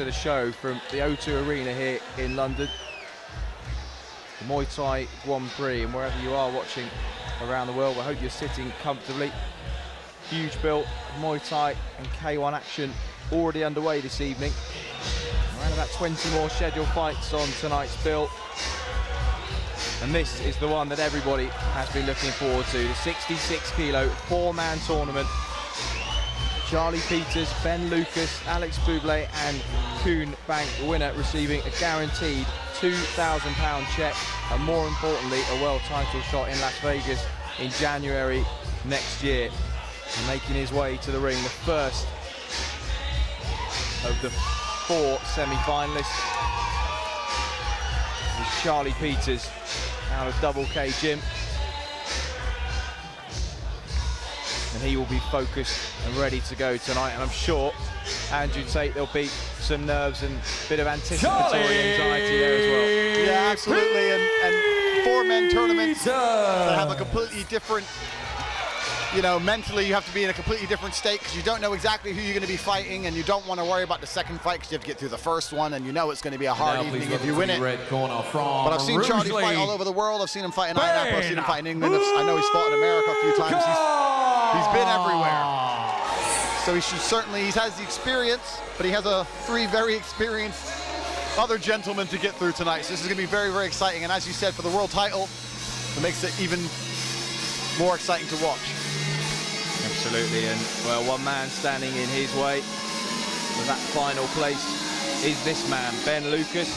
to the show from the O2 Arena here in London. The Muay Thai Grand Prix, and wherever you are watching around the world, I hope you're sitting comfortably. Huge bill, Muay Thai and K1 action already underway this evening. Around about 20 more scheduled fights on tonight's bill. And this is the one that everybody has been looking forward to, the 66 kilo 4-man tournament. Charlie Peters, Ben Lucas, Alex Bublé and Kuhn Bank, the winner, receiving a guaranteed £2,000 check, and more importantly, a world title shot in Las Vegas in January next year. And making his way to the ring, the first of the 4 semi-finalists is Charlie Peters out of Double K Gym. And he will be focused and ready to go tonight. And I'm sure, Andrew Tate, there'll be some nerves and a bit of anticipatory anxiety there as well. Yeah, absolutely. And 4-man tournaments that have a completely different, you know, mentally you have to be in a completely different state because you don't know exactly who you're going to be fighting, and you don't want to worry about the second fight because you have to get through the first one, and you know it's going to be a hard evening if you win it. But I've seen Charlie fight all over the world. I've seen him fight in Ireland. I've seen him fight in England. I know he's fought in America a few times. He's been everywhere. So he has the experience, but he has 3 very experienced other gentlemen to get through tonight. So this is going to be very, very exciting. And as you said, for the world title, it makes it even more exciting to watch. Absolutely, and well, one man standing in his way for that final place is this man, Ben Lucas.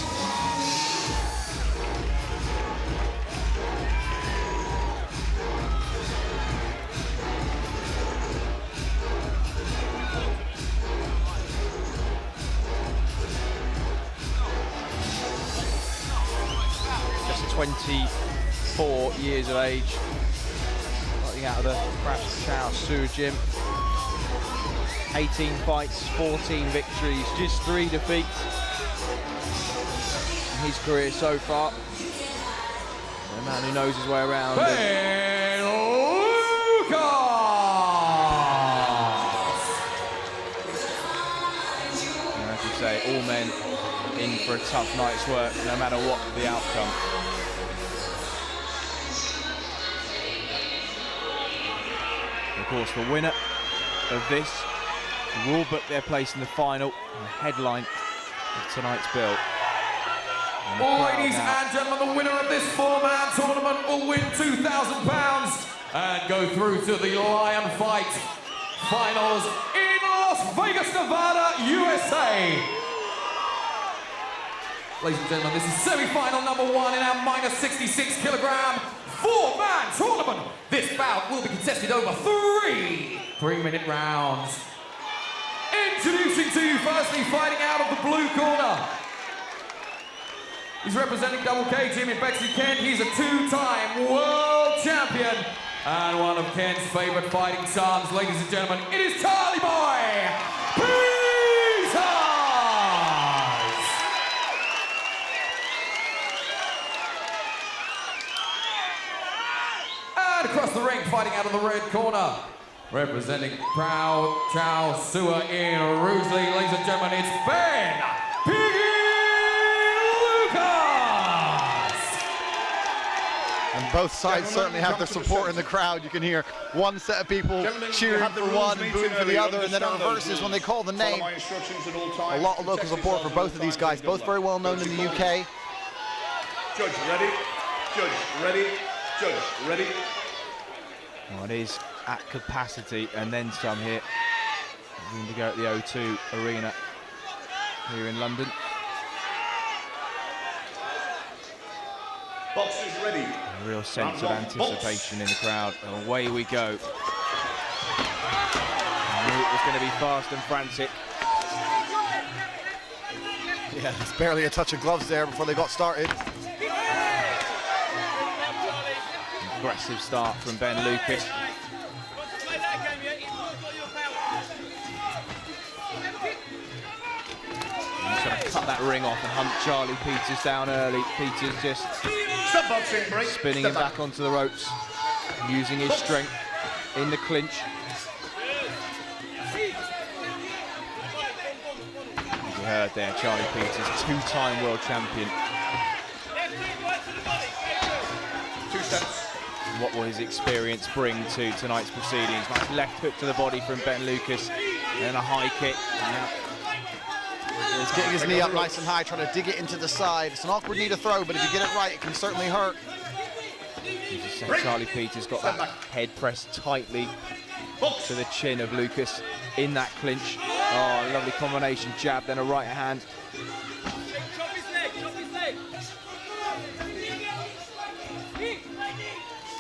Just 24 years of age. Out of the Crash Chow Su Gym. 18 fights, 14 victories, just 3 defeats in his career so far. A man who knows his way around. Ben Lucas! And as you say, all men in for a tough night's work, no matter what the outcome. Of course, the winner of this will book their place in the final and the headline of tonight's bill. Ladies and gentlemen, the winner of this 4-man tournament will win £2,000 and go through to the Lion Fight finals in Las Vegas, Nevada, USA. Ladies and gentlemen, this is semi-final number 1 in our minus 66 kilogram 4-man tournament. This bout will be contested over 3 3-minute rounds. Introducing to you firstly, fighting out of the blue corner. He's representing Double K Gym in Bexley, Kent. He's a 2-time world champion and one of Kent's favorite fighting sons. Ladies and gentlemen, it is Charlie Boy Peters! And across the ring, fighting out of the red corner, representing Proud Chow Sua in Rugeley. Ladies and gentlemen, it's Ben Lucas! And both sides certainly have their support in the crowd. You can hear one set of people cheering for one and booing for the other, and then it reverses when they call the name. A lot of local support for both of these guys, both very well known in the UK. Judge ready, judge ready, judge ready. Well, it is at capacity and then some here. Indigo at the O2 Arena here in London. Boxers ready. A real sense of anticipation in the crowd. And away we go. I knew it was going to be fast and frantic. Yeah, there's barely a touch of gloves there before they got started. Aggressive start from Ben Lucas. He's trying to cut that ring off and hunt Charlie Peters down early. Peters just spinning him back onto the ropes, using his strength in the clinch. You heard there, Charlie Peters, two-time world champion. 2 steps. What will his experience bring to tonight's proceedings? Nice left hook to the body from Ben Lucas, and then a high kick. He's getting his knee up nice and high, trying to dig it into the side. It's an awkward knee to throw, but if you get it right, it can certainly hurt. Charlie Peters got that head pressed tightly to the chin of Lucas in that clinch. Oh, lovely combination, jab, then a right hand.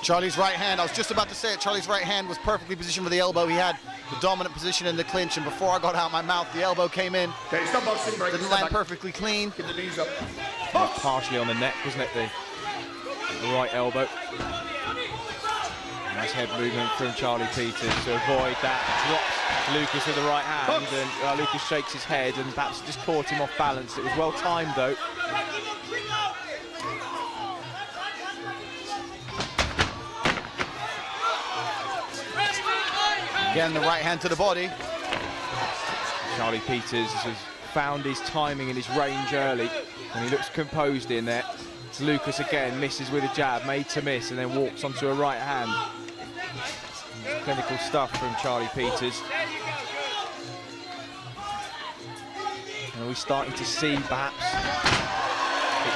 Charlie's right hand, I was just about to say it, Charlie's right hand was perfectly positioned for the elbow. He had the dominant position in the clinch, and before I got out my mouth, the elbow came in. Okay, stop boxing, break. Didn't land perfectly clean. Get the knees up. Partially on the neck, wasn't it? The right elbow. Nice head movement from Charlie Peters to avoid that. Drops Lucas with the right hand, and Lucas shakes his head and perhaps just caught him off balance. It was well timed though. Again, the right hand to the body. Charlie Peters has found his timing and his range early, and he looks composed in there. Lucas again misses with a jab, made to miss, and then walks onto a right hand. Clinical stuff from Charlie Peters. And are we starting to see perhaps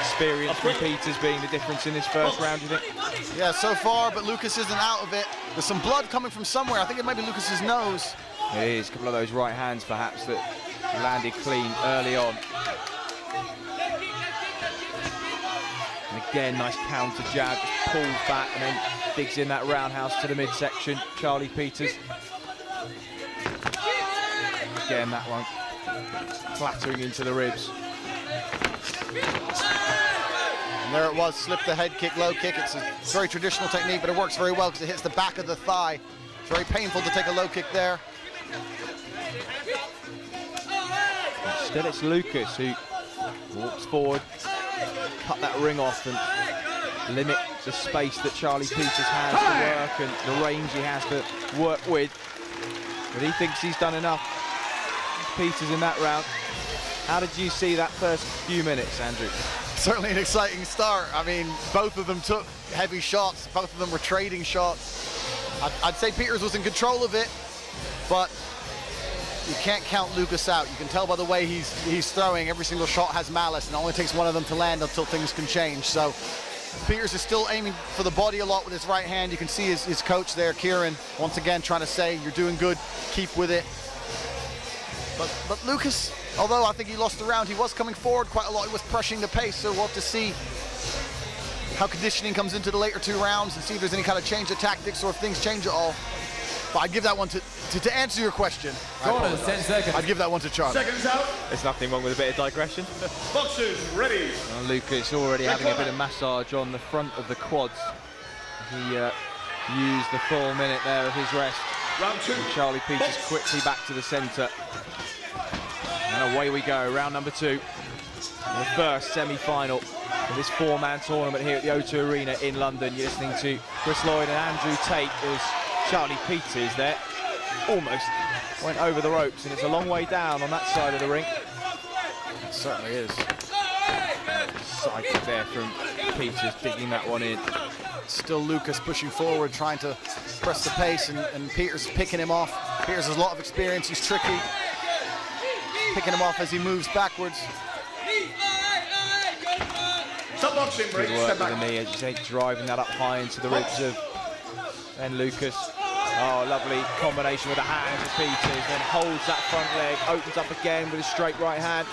experience from Peters being the difference in this first round, do you think? Yeah, so far, but Lucas isn't out of it. There's some blood coming from somewhere. I think it might be Lucas's nose. It is, a couple of those right hands perhaps that landed clean early on. And again, nice counter jab, just pulls back and then digs in that roundhouse to the midsection. Charlie Peters. Again, that one clattering into the ribs. And there it was, slip the head kick, low kick. It's a very traditional technique, but it works very well because it hits the back of the thigh. It's very painful to take a low kick there. Still, it's Lucas who walks forward, cut that ring off and limit the space that Charlie Peters has to work and the range he has to work with. But he thinks he's done enough. Peters in that round. How did you see that first few minutes, Andrew? Certainly an exciting start. I mean, both of them took heavy shots. Both of them were trading shots. I'd say Peters was in control of it, but you can't count Lucas out. You can tell by the way he's throwing. Every single shot has malice, and it only takes one of them to land until things can change. So Peters is still aiming for the body a lot with his right hand. You can see his coach there, Kieran, once again trying to say, you're doing good, keep with it. But Lucas, although I think he lost the round, he was coming forward quite a lot. He was pressuring the pace, so we'll have to see how conditioning comes into the later 2 rounds and see if there's any kind of change of tactics or if things change at all. But I'd give that one to answer your question. Go on, 10 seconds. I'd give that one to Charlie. Seconds out. There's nothing wrong with a bit of digression. Boxers ready. Well, Lucas already having a bit of massage on the front of the quads. He used the full minute there of his rest. Round 2. And Charlie Peters quickly back to the centre. And away we go, round number 2. The first semi-final of this 4-man tournament here at the O2 Arena in London. You're listening to Chris Lloyd and Andrew Tate as Charlie Peters there almost went over the ropes, and it's a long way down on that side of the ring. It certainly is. Side kick there from Peters, digging that one in. Still Lucas pushing forward, trying to press the pace, and Peters picking him off. Peters has a lot of experience, he's tricky. Picking him off as he moves backwards. Stop boxing, break. Good work Step with back. the knee, as you say, driving that up high into the ribs of Ben Lucas. Oh, lovely combination with the hands of Peters, then holds that front leg, opens up again with a straight right hand.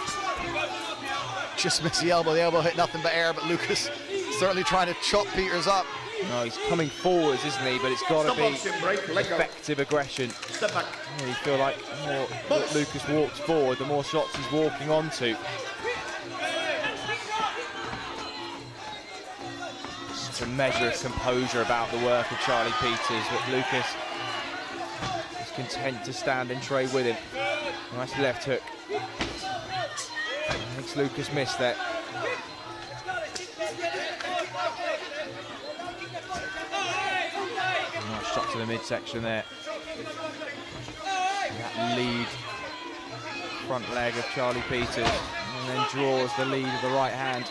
Just missed the elbow hit nothing but air, but Lucas certainly trying to chop Peters up. No, he's coming forwards, isn't he? But it's got to Stop be boxing, break. Let go. effective aggression. Step back. You feel like the more that Lucas walks forward, the more shots he's walking onto. Just a measure of composure about the work of Charlie Peters, but Lucas is content to stand and trade with him. Nice left hook. Makes Lucas miss that. Nice shot to the midsection there. That lead front leg of Charlie Peters, and then draws the lead of the right hand,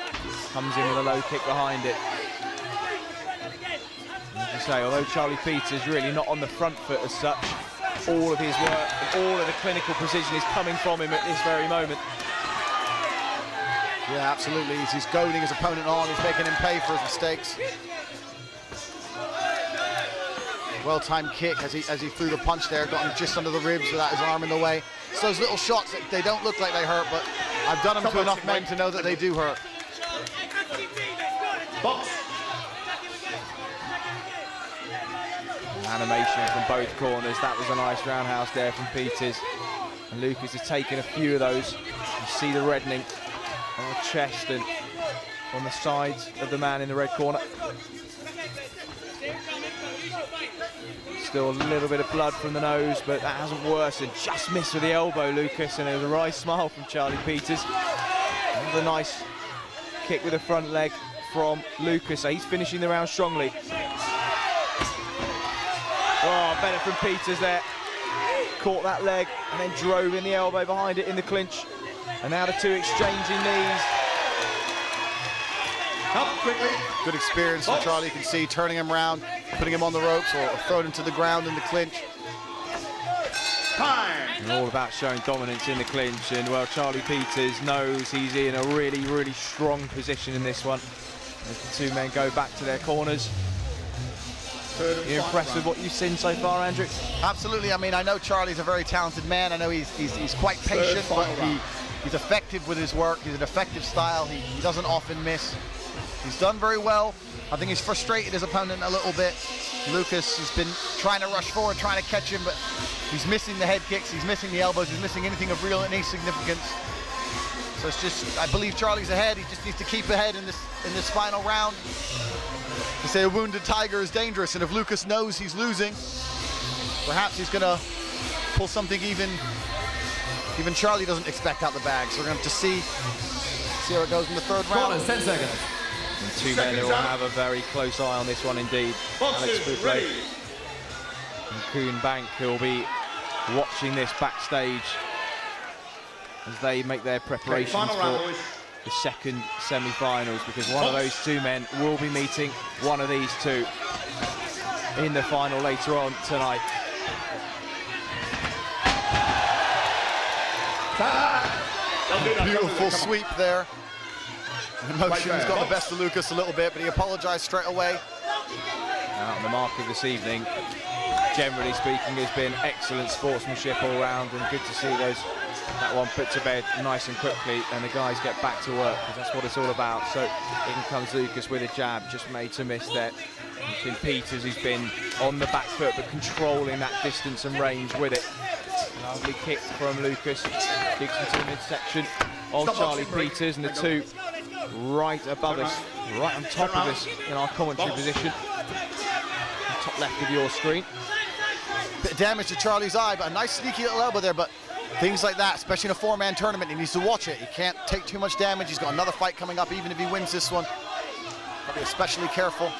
comes in with a low kick behind it. As I say, although Charlie Peters really not on the front foot as such, all of his work and all of the clinical precision is coming from him at this very moment. Yeah, absolutely. He's goading his opponent on. He's making him pay for his mistakes. Well-timed kick as he threw the punch there, got him just under the ribs without his arm in the way. It's those little shots that they don't look like they hurt, but I've done them to enough men to know that they do hurt. Box. Animation from both corners. That was a nice roundhouse there from Peters. And Lucas has taken a few of those. You see the reddening on the chest and on the sides of the man in the red corner. Still a little bit of blood from the nose, but that hasn't worsened. Just missed with the elbow, Lucas, and there was a wry smile from Charlie Peters. Another nice kick with the front leg from Lucas. So he's finishing the round strongly. Oh, better from Peters there. Caught that leg and then drove in the elbow behind it in the clinch. And now the two exchanging knees. Up quickly. Good experience from Charlie. You can see turning him around, putting him on the ropes or throwing him to the ground in the clinch. Time. And all about showing dominance in the clinch. And well, Charlie Peters knows he's in a really, really strong position in this one. As the two men go back to their corners. You impressed with what you've seen so far, Andrew? Absolutely. I mean, I know Charlie's a very talented man. I know he's quite patient, but he's effective with his work. He's an effective style. He doesn't often miss. He's done very well. I think he's frustrated his opponent a little bit. Lucas has been trying to rush forward, trying to catch him, but he's missing the head kicks, he's missing the elbows, he's missing anything of real any significance. So it's just, I believe Charlie's ahead. He just needs to keep ahead in this final round. They say a wounded tiger is dangerous, and if Lucas knows he's losing, perhaps he's gonna pull something even Charlie doesn't expect out the bag. So we're gonna have to see how it goes in the third round. Corners, 10 seconds. And two men who will have a very close eye on this one indeed. Alex Buffet and Kuhn Bank, who will be watching this backstage as they make their preparations for the second semi-finals, because one of those two men will be meeting one of these two in the final later on tonight. Beautiful sweep there. Emotions got the best of Lucas a little bit, but he apologized straight away. And the mark of this evening, generally speaking, has been excellent sportsmanship all round, and good to see that one put to bed nice and quickly, and the guys get back to work, because that's what it's all about. So in comes Lucas with a jab, just made to miss there. It's been Peters who's been on the back foot, but controlling that distance and range with it. Lovely kick from Lucas, digs into the midsection of Charlie Peters, and the two right above us, right on top of us in our commentary position. Top left of your screen. Bit of damage to Charlie's eye, but a nice sneaky little elbow there. But things like that, especially in a four-man tournament, he needs to watch it. He can't take too much damage. He's got another fight coming up, even if he wins this one. Got to be especially careful.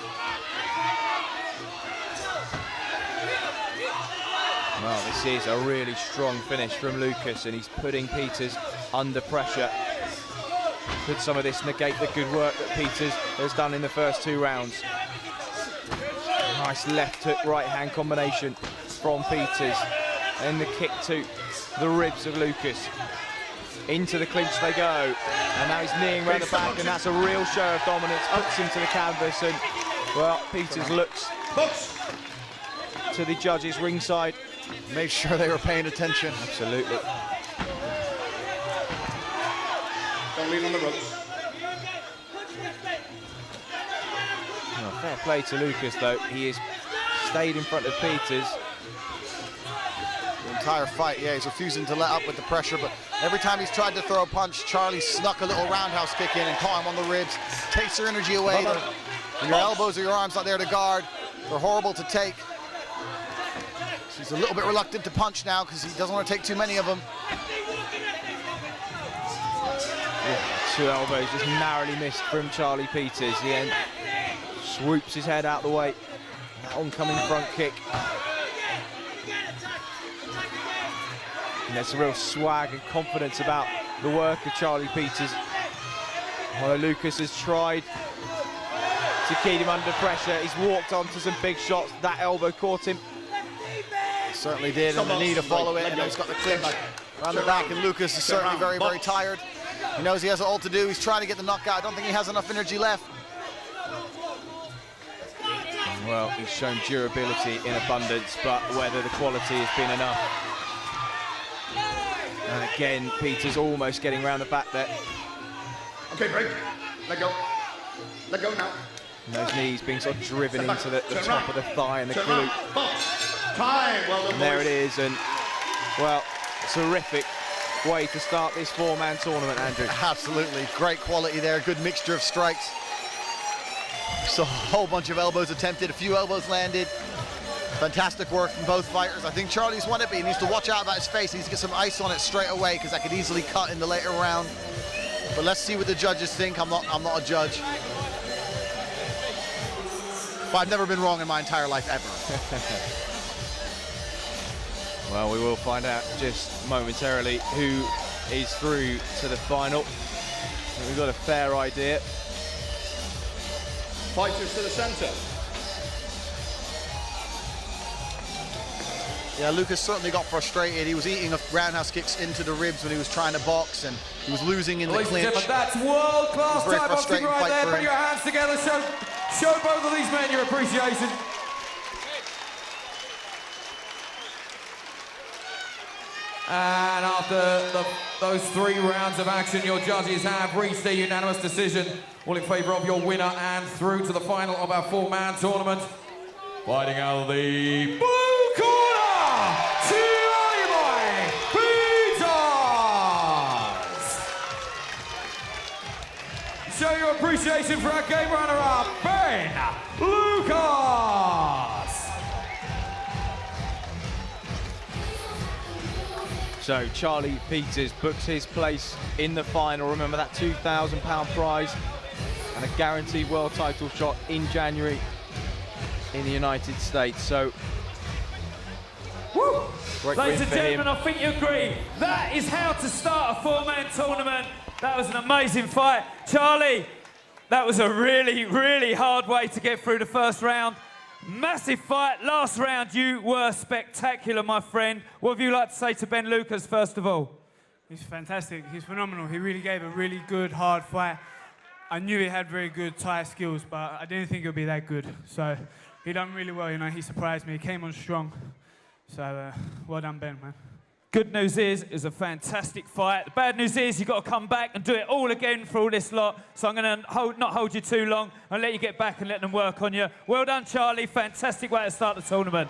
Well, this is a really strong finish from Lucas, and he's putting Peters under pressure. Could some of this negate the good work that Peters has done in the first two rounds? Nice left hook, right hand combination from Peters. And the kick to the ribs of Lucas. Into the clinch they go. And now he's kneeing around the back, and that's a real show of dominance. Puts him to the canvas, and, well, Peters looks to the judges ringside. Made sure they were paying attention. Absolutely. Don't lean on the ropes. Well, fair play to Lucas, though. He has stayed in front of Peters The entire fight, yeah, he's refusing to let up with the pressure, but every time he's tried to throw a punch, Charlie snuck a little roundhouse kick in and caught him on the ribs, takes their energy away. When your elbows or your arms not there to guard, they're horrible to take. So he's a little bit reluctant to punch now because he doesn't want to take too many of them. Yeah, two elbows just narrowly missed from Charlie Peters. He then swoops his head out the way. That oncoming front kick. And there's a real swag and confidence about the work of Charlie Peters. Although Lucas has tried to keep him under pressure, he's walked onto some big shots. That elbow caught him. He certainly did, and the knee to follow it, and he's got the clinch around the back, and Lucas is certainly very, very tired. He knows he has all to do. He's trying to get the knockout. I don't think he has enough energy left. Well, he's shown durability in abundance, but whether the quality has been enough. And again, Peters almost getting around the back there. Okay, break. Let go. Let go now. And those knees being sort of driven into the top of the thigh and the Turn glute. round. Box. Time. Well done, And there boys. it is, and well, terrific way to start this four-man tournament, Andrew. Absolutely, great quality there, good mixture of strikes. So a whole bunch of elbows attempted, a few elbows landed. Fantastic work from both fighters. I think Charlie's won it, but he needs to watch out about his face. He needs to get some ice on it straight away, because that could easily cut in the later round. But let's see what the judges think. I'm not a judge. But I've never been wrong in my entire life, ever. Well, we will find out just momentarily who is through to the final. We've got a fair idea. Fighters to the centre. Yeah, Lucas certainly got frustrated. He was eating roundhouse kicks into the ribs when he was trying to box, and he was losing in the Ladies and clinch. gentlemen, that's world-class Very Thai boxing frustrating right fight there. for Put him. your hands together. Show both of these men your appreciation. And after those 3 rounds of action, your judges have reached a unanimous decision, all in favour of your winner and through to the final of our 4-man tournament. Fighting out of the blue corner, Charlie Peters. Show your appreciation for our game runner-up, Ben Lucas. So Charlie Peters books his place in the final. Remember that £2,000 prize and a guaranteed world title shot in January in the United States. So, Woo! great Ladies win and for him. gentlemen, I think you agree. That is how to start a 4-man tournament. That was an amazing fight. Charlie, that was a really, really hard way to get through the first round. Massive fight. Last round, you were spectacular, my friend. What have you like to say to Ben Lucas, first of all? He's fantastic. He's phenomenal. He really gave a really good, hard fight. I knew he had very good Thai skills, but I didn't think it would be that good. So he done really well, you know. He surprised me. He came on strong. So well done, Ben, man. Good news is, it was a fantastic fight. The bad news is, you've got to come back and do it all again for all this lot. So I'm going to not hold you too long and let you get back and let them work on you. Well done, Charlie. Fantastic way to start the tournament.